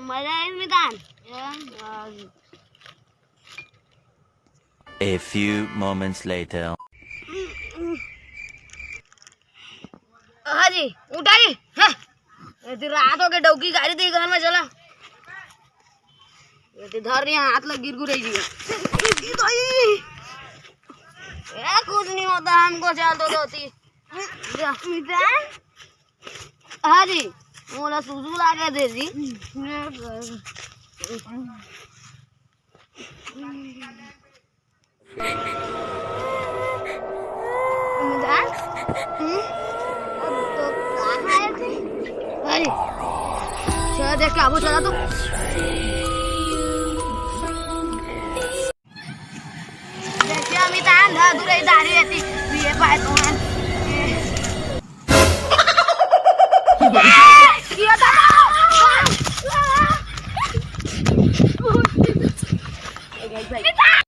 मजा आई मितान। A few moments later. हाँ जी उठाई है रात हो के डौकी गाड़ी थी घर में चला धर रही हाथ लग गिर गुरई जी कुछ नहीं होता हमको चल तो होती हाँ जी मोला सुसु लागे दे जी अरे चल देख के आबू चला तो देखिए अमितान दूर दाढ़ी रहती ये पाए तो